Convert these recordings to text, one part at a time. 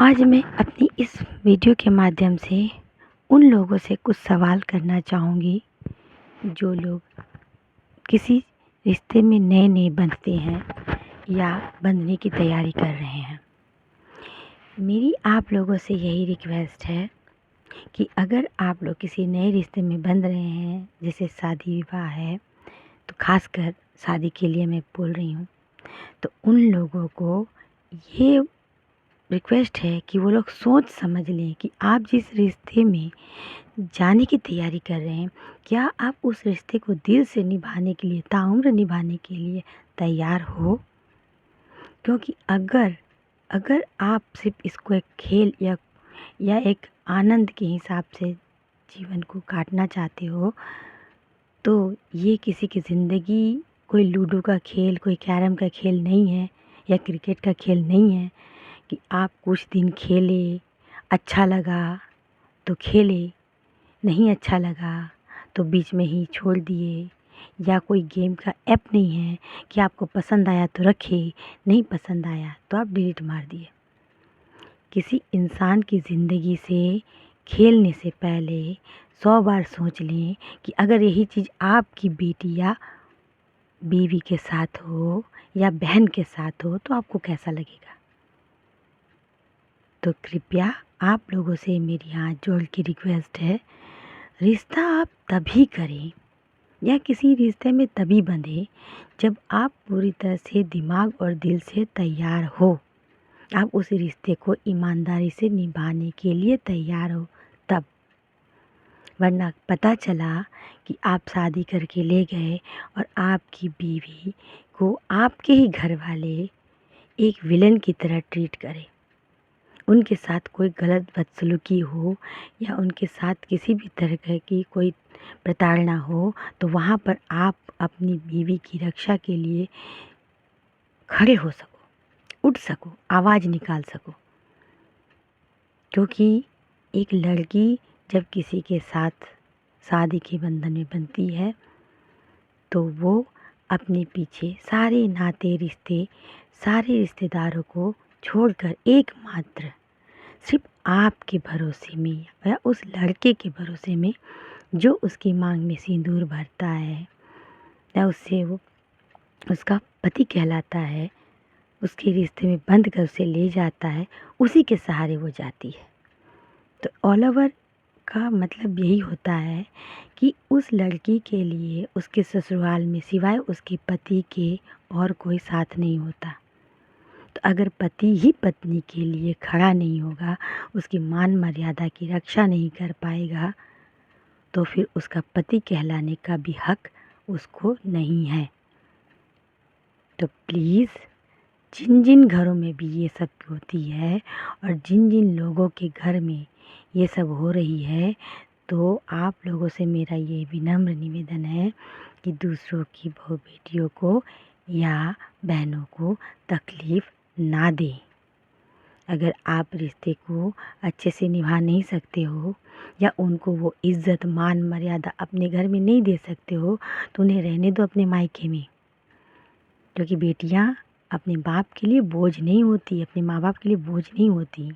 आज मैं अपनी इस वीडियो के माध्यम से उन लोगों से कुछ सवाल करना चाहूँगी जो लोग किसी रिश्ते में नए बंधते हैं या बंधने की तैयारी कर रहे हैं। मेरी आप लोगों से यही रिक्वेस्ट है कि अगर आप लोग किसी नए रिश्ते में बंध रहे हैं, जैसे शादी विवाह है, तो ख़ासकर शादी के लिए मैं बोल रही हूँ, तो उन लोगों को ये रिक्वेस्ट है कि वो लोग सोच समझ लें कि आप जिस रिश्ते में जाने की तैयारी कर रहे हैं, क्या आप उस रिश्ते को दिल से निभाने के लिए, ताउम्र निभाने के लिए तैयार हो। क्योंकि अगर आप सिर्फ इसको एक खेल या एक आनंद के हिसाब से जीवन को काटना चाहते हो, तो ये किसी की ज़िंदगी कोई लूडो का खेल, कोई कैरम का खेल नहीं है या क्रिकेट का खेल नहीं है कि आप कुछ दिन खेले, अच्छा लगा तो खेले, नहीं अच्छा लगा तो बीच में ही छोड़ दिए। या कोई गेम का ऐप नहीं है कि आपको पसंद आया तो रखे, नहीं पसंद आया तो आप डिलीट मार दिए। किसी इंसान की ज़िंदगी से खेलने से पहले 100 बार सोच लें कि अगर यही चीज़ आपकी बेटी या बीवी के साथ हो या बहन के साथ हो तो आपको कैसा लगेगा। तो कृपया आप लोगों से मेरी हाथ जोड़ के रिक्वेस्ट है, रिश्ता आप तभी करें या किसी रिश्ते में तभी बंधें जब आप पूरी तरह से दिमाग और दिल से तैयार हो, आप उस रिश्ते को ईमानदारी से निभाने के लिए तैयार हो तब। वरना पता चला कि आप शादी करके ले गए और आपकी बीवी को आपके ही घर वाले एक विलन की तरह ट्रीट करें, उनके साथ कोई गलत बदसलूकी हो या उनके साथ किसी भी तरह की कोई प्रताड़ना हो, तो वहाँ पर आप अपनी बीवी की रक्षा के लिए खड़े हो सको, उठ सको, आवाज़ निकाल सको। क्योंकि एक लड़की जब किसी के साथ शादी के बंधन में बनती है तो वो अपने पीछे सारे नाते रिश्ते, सारे रिश्तेदारों को छोड़कर एकमात्र सिर्फ आपके भरोसे में या उस लड़के के भरोसे में जो उसकी मांग में सिंदूर भरता है या उससे वो उसका पति कहलाता है, उसके रिश्ते में बंध कर उसे ले जाता है, उसी के सहारे वो जाती है। तो ऑल ओवर का मतलब यही होता है कि उस लड़की के लिए उसके ससुराल में सिवाय उसके पति के और कोई साथ नहीं होता। तो अगर पति ही पत्नी के लिए खड़ा नहीं होगा, उसकी मान मर्यादा की रक्षा नहीं कर पाएगा, तो फिर उसका पति कहलाने का भी हक उसको नहीं है। तो प्लीज़ जिन जिन घरों में भी ये सब होती है और जिन जिन लोगों के घर में ये सब हो रही है, तो आप लोगों से मेरा ये विनम्र निवेदन है कि दूसरों की बहू बेटियों को या बहनों को तकलीफ़ ना दें। अगर आप रिश्ते को अच्छे से निभा नहीं सकते हो या उनको वो इज़्ज़त मान मर्यादा अपने घर में नहीं दे सकते हो, तो उन्हें रहने दो अपने मायके में। क्योंकि बेटियां अपने बाप के लिए बोझ नहीं होती, अपने माँ बाप के लिए बोझ नहीं होती।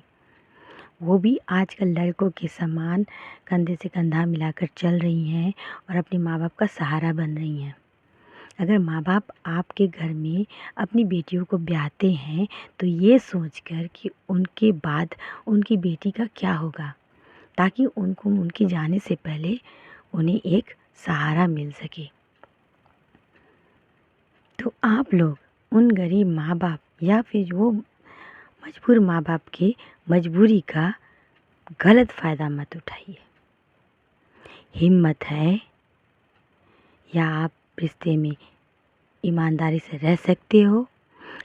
वो भी आजकल लड़कों के समान कंधे से कंधा मिलाकर चल रही हैं और अपने माँ बाप का सहारा बन रही हैं। अगर माँ बाप आपके घर में अपनी बेटियों को ब्याहते हैं तो ये सोचकर कि उनके बाद उनकी बेटी का क्या होगा, ताकि उनको उनके जाने से पहले उन्हें एक सहारा मिल सके। तो आप लोग उन गरीब माँ बाप या फिर वो मजबूर माँ बाप की मजबूरी का गलत फ़ायदा मत उठाइए। हिम्मत है या आप रिश्ते में ईमानदारी से रह सकते हो,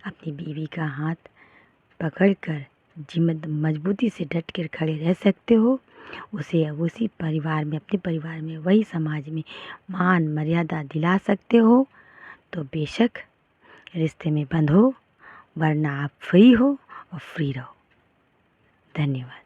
अपनी बीवी का हाथ पकड़कर मजबूती से डट कर खड़े रह सकते हो, उसे उसी परिवार में, अपने परिवार में, वही समाज में मान मर्यादा दिला सकते हो, तो बेशक रिश्ते में बंधो, वरना आप फ्री हो और फ्री रहो। धन्यवाद।